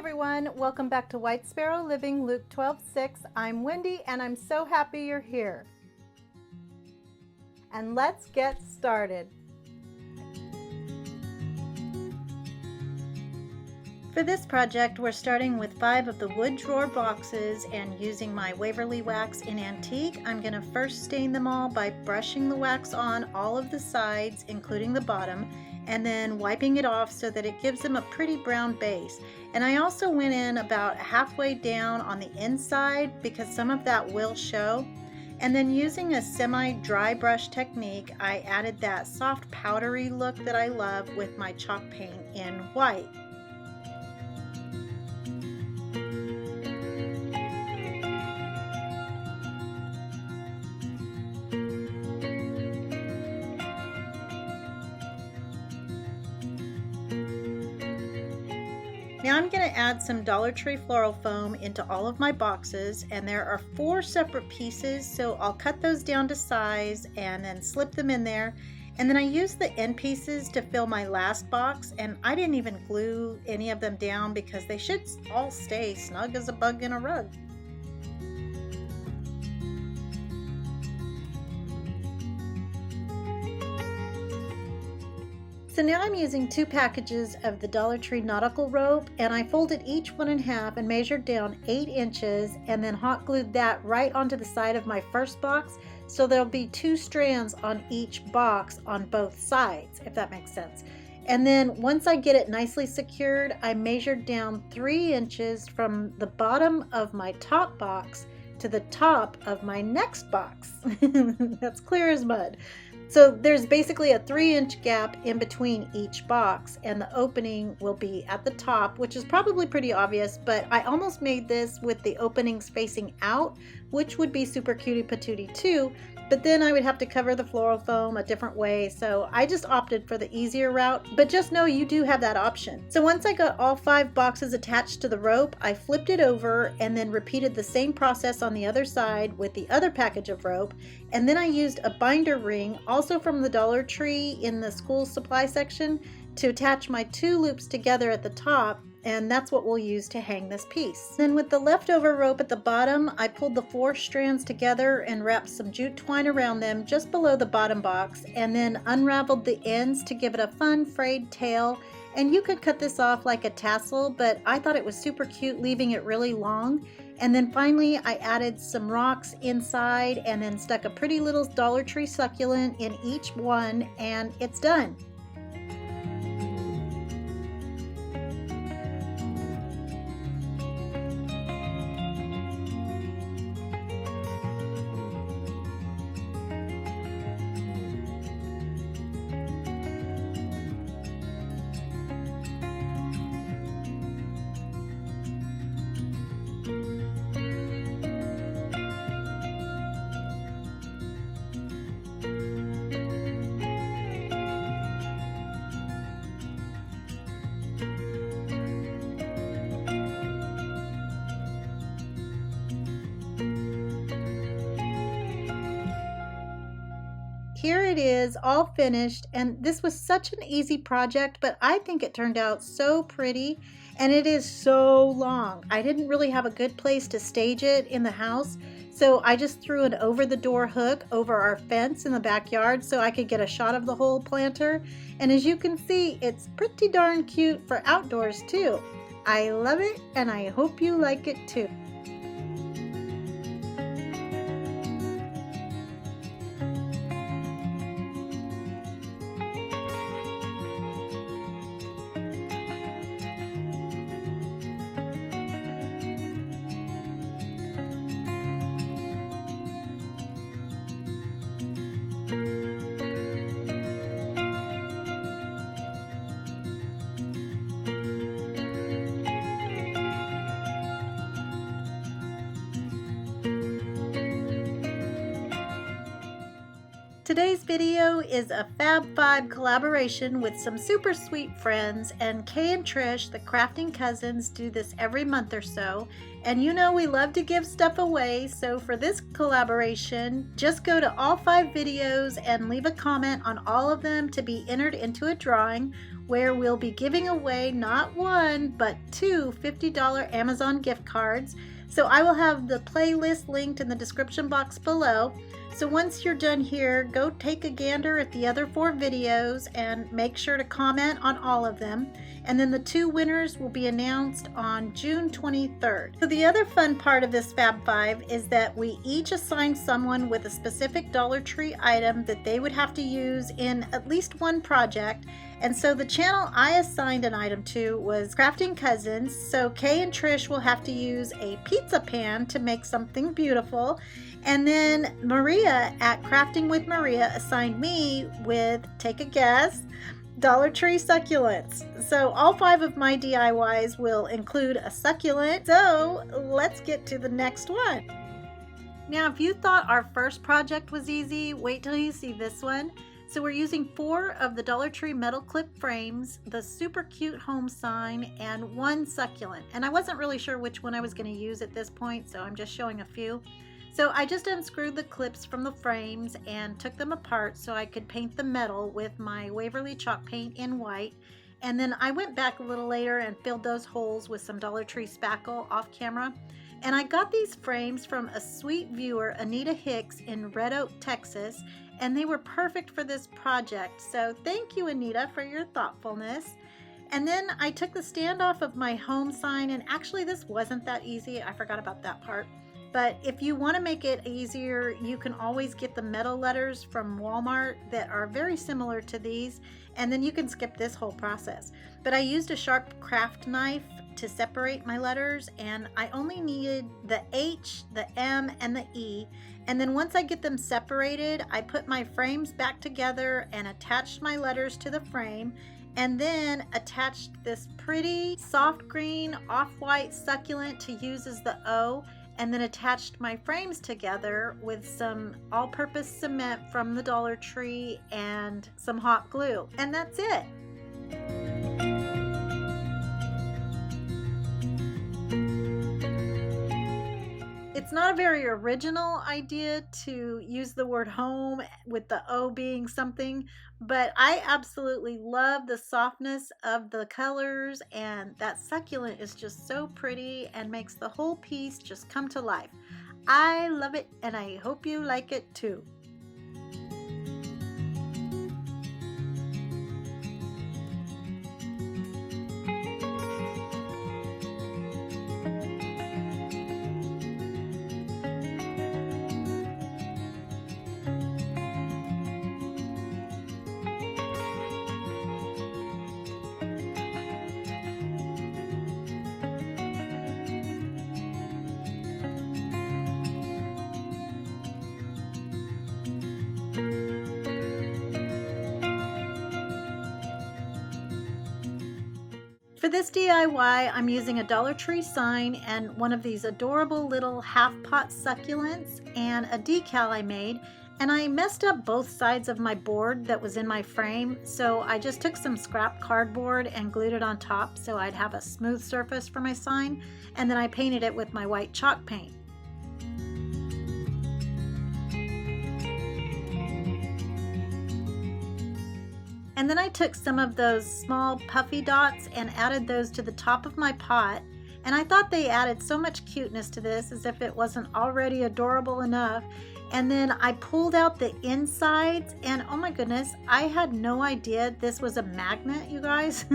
everyone, welcome back to White Sparrow Living, Luke 12:6. I'm Wendy and I'm so happy you're here. And let's get started. For this project, we're starting with 5 of the wood drawer boxes and using my Waverly wax in antique. I'm going to first stain them all by brushing the wax on all of the sides, including the bottom, and then wiping it off so that it gives them a pretty brown base. And I also went in about halfway down on the inside because some of that will show. And then using a semi-dry brush technique, I added that soft powdery look that I love with my chalk paint in white. Now I'm going to add some Dollar Tree floral foam into all of my boxes, and there are 4 separate pieces, so I'll cut those down to size and then slip them in there. And then I use the end pieces to fill my last box, and I didn't even glue any of them down because they should all stay snug as a bug in a rug. So now I'm using 2 packages of the Dollar Tree nautical rope, and I folded each one in half and measured down 8 inches and then hot glued that right onto the side of my first box, so there'll be 2 strands on each box on both sides, if that makes sense. And then once I get it nicely secured, I measured down 3 inches from the bottom of my top box to the top of my next box. That's clear as mud. So there's basically a 3-inch gap in between each box, and the opening will be at the top, which is probably pretty obvious, but I almost made this with the openings facing out, which would be super cutie patootie too, but then I would have to cover the floral foam a different way, so I just opted for the easier route, but just know you do have that option. So once I got all 5 boxes attached to the rope, I flipped it over and then repeated the same process on the other side with the other package of rope, and then I used a binder ring, also from the Dollar Tree in the school supply section, to attach my 2 loops together at the top, and that's what we'll use to hang this piece. Then with the leftover rope at the bottom, I pulled the 4 strands together and wrapped some jute twine around them just below the bottom box, and then unraveled the ends to give it a fun frayed tail. And you could cut this off like a tassel, but I thought it was super cute leaving it really long. And then finally I added some rocks inside and then stuck a pretty little Dollar Tree succulent in each one, and it's done. Here it is, all finished, and this was such an easy project, but I think it turned out so pretty, and it is so long. I didn't really have a good place to stage it in the house, so I just threw an over-the-door hook over our fence in the backyard so I could get a shot of the whole planter, and as you can see, it's pretty darn cute for outdoors too. I love it, and I hope you like it too. Today's video is a Fab 5 collaboration with some super sweet friends, and Kay and Trish, the crafting cousins, do this every month or so. And you know we love to give stuff away, so for this collaboration, just go to all 5 videos and leave a comment on all of them to be entered into a drawing. where we'll be giving away not one, but two $50 Amazon gift cards. So I will have the playlist linked in the description box below. So once you're done here, go take a gander at the other 4 videos and make sure to comment on all of them. And then the 2 winners will be announced on June 23rd. So the other fun part of this Fab 5 is that we each assign someone with a specific Dollar Tree item that they would have to use in at least one project. And so the channel I assigned an item to was Crafting Cousins. So Kay and Trish will have to use a pizza pan to make something beautiful. And then Maria at Crafting with Maria assigned me with, take a guess, Dollar Tree succulents. So all 5 of my DIYs will include a succulent. So let's get to the next one. Now, if you thought our first project was easy, wait till you see this one. So we're using 4 of the Dollar Tree metal clip frames, the super cute home sign, and 1 succulent. And I wasn't really sure which one I was going to use at this point, so I'm just showing a few. So I just unscrewed the clips from the frames and took them apart so I could paint the metal with my Waverly chalk paint in white. And then I went back a little later and filled those holes with some Dollar Tree spackle off camera. And I got these frames from a sweet viewer, Anita Hicks, in Red Oak, Texas, and they were perfect for this project. So thank you, Anita, for your thoughtfulness. And then I took the stand off of my home sign, and actually this wasn't that easy. I forgot about that part. But if you want to make it easier, you can always get the metal letters from Walmart that are very similar to these, and then you can skip this whole process. But I used a sharp craft knife to separate my letters, and I only needed the H, the M, and the E. And then once I get them separated, I put my frames back together and attached my letters to the frame, and then attached this pretty soft green off-white succulent to use as the O, and then attached my frames together with some all-purpose cement from the Dollar Tree and some hot glue. And that's it. It's not a very original idea to use the word home with the O being something, but I absolutely love the softness of the colors, and that succulent is just so pretty and makes the whole piece just come to life. I love it, and I hope you like it too. For this DIY, I'm using a Dollar Tree sign and one of these adorable little half-pot succulents and a decal I made, and I messed up both sides of my board that was in my frame, so I just took some scrap cardboard and glued it on top so I'd have a smooth surface for my sign, and then I painted it with my white chalk paint. And then I took some of those small puffy dots and added those to the top of my pot, and I thought they added so much cuteness to this, as if it wasn't already adorable enough. And then I pulled out the insides, and oh my goodness, I had no idea this was a magnet, you guys.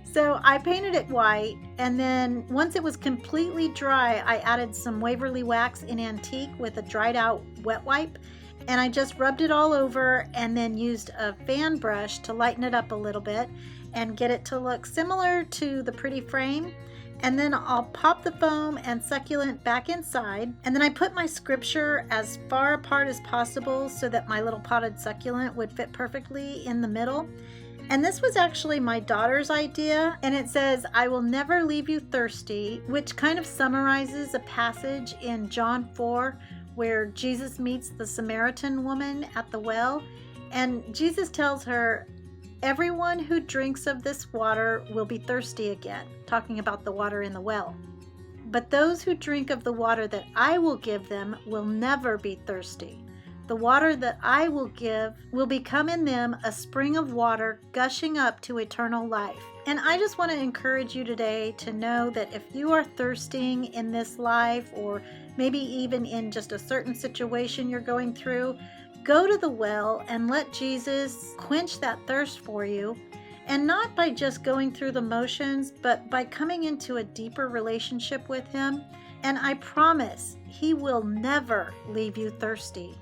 So I painted it white, and then once it was completely dry, I added some Waverly wax in antique with a dried out wet wipe, and I just rubbed it all over and then used a fan brush to lighten it up a little bit and get it to look similar to the pretty frame. And then I'll pop the foam and succulent back inside, and then I put my scripture as far apart as possible so that my little potted succulent would fit perfectly in the middle. And this was actually my daughter's idea, and it says, "I will never leave you thirsty," which kind of summarizes a passage in John 4 where Jesus meets the Samaritan woman at the well, and Jesus tells her, "Everyone who drinks of this water will be thirsty again," talking about the water in the well. "But those who drink of the water that I will give them will never be thirsty. The water that I will give will become in them a spring of water gushing up to eternal life. And I just want to encourage you today to know that if you are thirsting in this life, or maybe even in just a certain situation you're going through, go to the well and let Jesus quench that thirst for you. And not by just going through the motions, but by coming into a deeper relationship with Him. And I promise He will never leave you thirsty.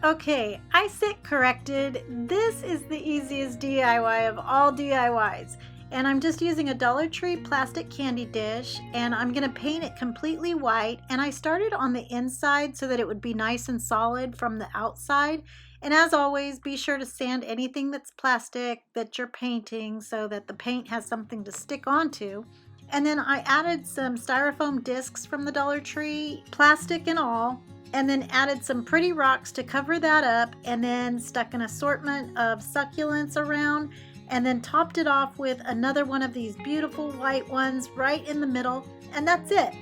Okay, I sit corrected. This is the easiest DIY of all DIYs. And I'm just using a Dollar Tree plastic candy dish, and I'm going to paint it completely white. And I started on the inside so that it would be nice and solid from the outside. And as always, be sure to sand anything that's plastic that you're painting so that the paint has something to stick onto. And then I added some styrofoam discs from the Dollar Tree, plastic and all, and then added some pretty rocks to cover that up, and then stuck an assortment of succulents around, and then topped it off with another one of these beautiful white ones right in the middle, and that's it.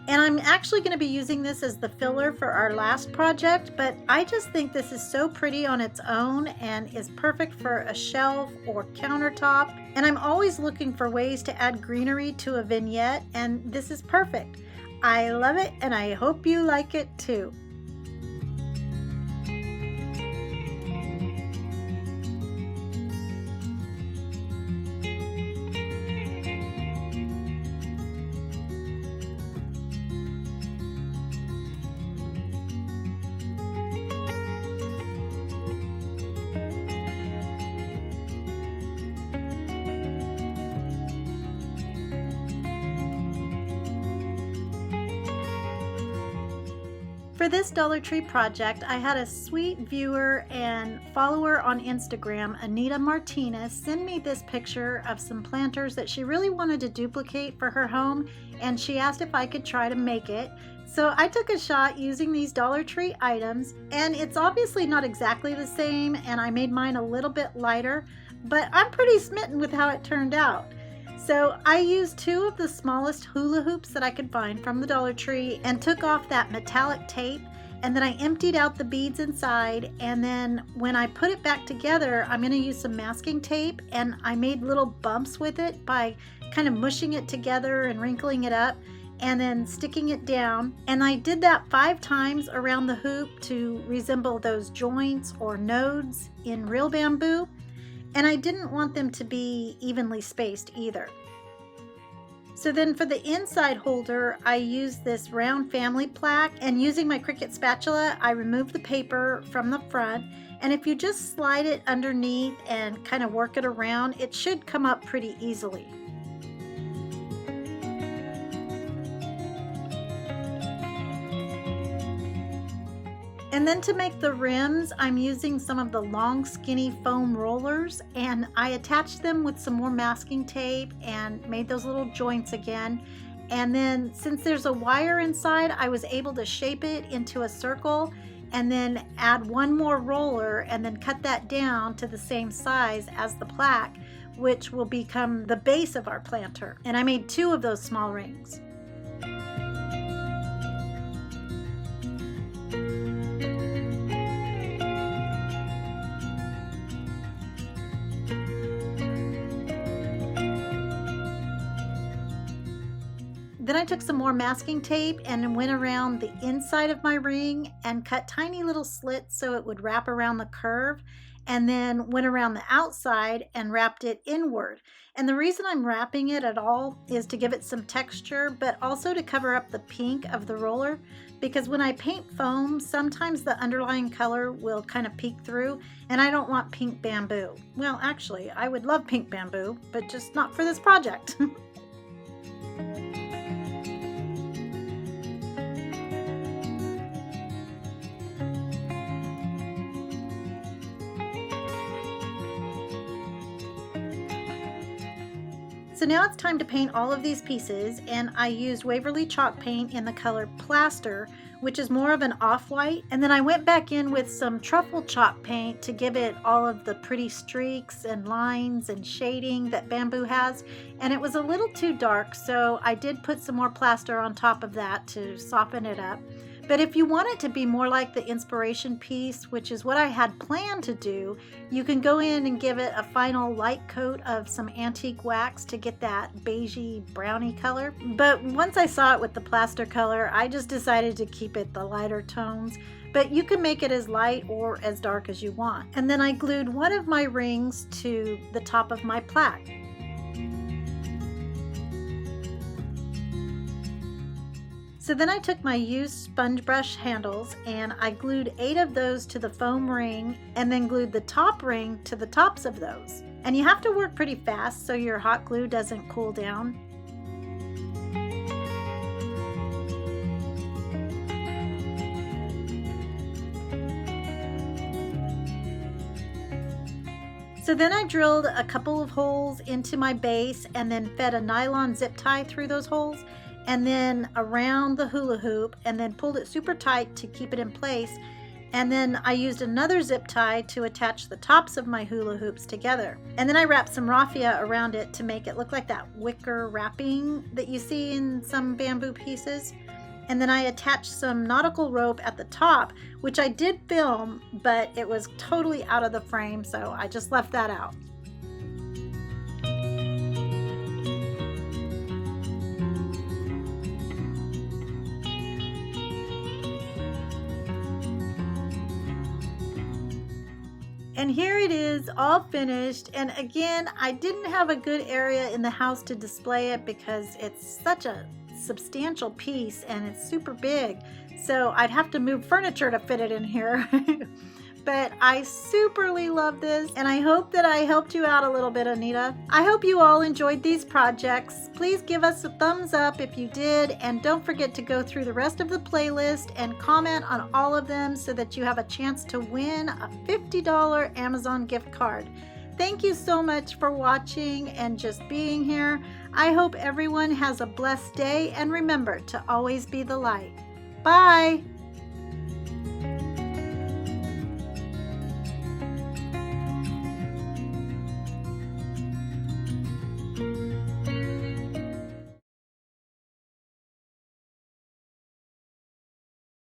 And I'm actually going to be using this as the filler for our last project, but I just think this is so pretty on its own and is perfect for a shelf or countertop. And I'm always looking for ways to add greenery to a vignette, and this is perfect. I love it, and I hope you like it too. For this Dollar Tree project, I had a sweet viewer and follower on Instagram, Anita Martinez, send me this picture of some planters that she really wanted to duplicate for her home, and she asked if I could try to make it. So I took a shot using these Dollar Tree items, and it's obviously not exactly the same, and I made mine a little bit lighter, but I'm pretty smitten with how it turned out. So I used 2 of the smallest hula hoops that I could find from the Dollar Tree and took off that metallic tape, and then I emptied out the beads inside, and then when I put it back together, I'm going to use some masking tape, and I made little bumps with it by kind of mushing it together and wrinkling it up and then sticking it down. And I did that 5 times around the hoop to resemble those joints or nodes in real bamboo. And I didn't want them to be evenly spaced either. So then for the inside holder, I used this round family plaque, and using my CRICUT spatula, I removed the paper from the front. And if you just slide it underneath and kind of work it around, it should come up pretty easily. And then to make the rims, I'm using some of the long skinny foam rollers, and I attached them with some more masking tape and made those little joints again. And then since there's a wire inside, I was able to shape it into a circle and then add one more roller and then cut that down to the same size as the plaque, which will become the base of our planter. And I made 2 of those small rings. Then I took some more masking tape and went around the inside of my ring and cut tiny little slits so it would wrap around the curve, and then went around the outside and wrapped it inward. And the reason I'm wrapping it at all is to give it some texture, but also to cover up the pink of the roller, because when I paint foam, sometimes the underlying color will kind of peek through, and I don't want pink bamboo. Well, actually, I would love pink bamboo, but just not for this project. So now it's time to paint all of these pieces, and I used Waverly chalk paint in the color Plaster, which is more of an off-white, and then I went back in with some truffle chalk paint to give it all of the pretty streaks and lines and shading that bamboo has, and it was a little too dark, so I did put some more plaster on top of that to soften it up. But if you want it to be more like the inspiration piece, which is what I had planned to do, you can go in and give it a final light coat of some antique wax to get that beigey brownie color. But once I saw it with the plaster color, I just decided to keep it the lighter tones. But you can make it as light or as dark as you want. And then I glued one of my rings to the top of my plaque. So then I took my used sponge brush handles and I glued 8 of those to the foam ring, and then glued the top ring to the tops of those. And you have to work pretty fast so your hot glue doesn't cool down. So then I drilled a couple of holes into my base and then fed a nylon zip tie through those holes, and then around the hula hoop, and then pulled it super tight to keep it in place. And then I used another zip tie to attach the tops of my hula hoops together. And then I wrapped some raffia around it to make it look like that wicker wrapping that you see in some bamboo pieces. And then I attached some nautical rope at the top, which I did film, but it was totally out of the frame, so I just left that out. And here it is, all finished. And again, I didn't have a good area in the house to display it because it's such a substantial piece and it's super big. So I'd have to move furniture to fit it in here. But I superly love this, and I hope that I helped you out a little bit, Anita. I hope you all enjoyed these projects. Please give us a thumbs up if you did, and don't forget to go through the rest of the playlist and comment on all of them so that you have a chance to win a $50 Amazon gift card. Thank you so much for watching and just being here. I hope everyone has a blessed day, and remember to always be the light. Bye!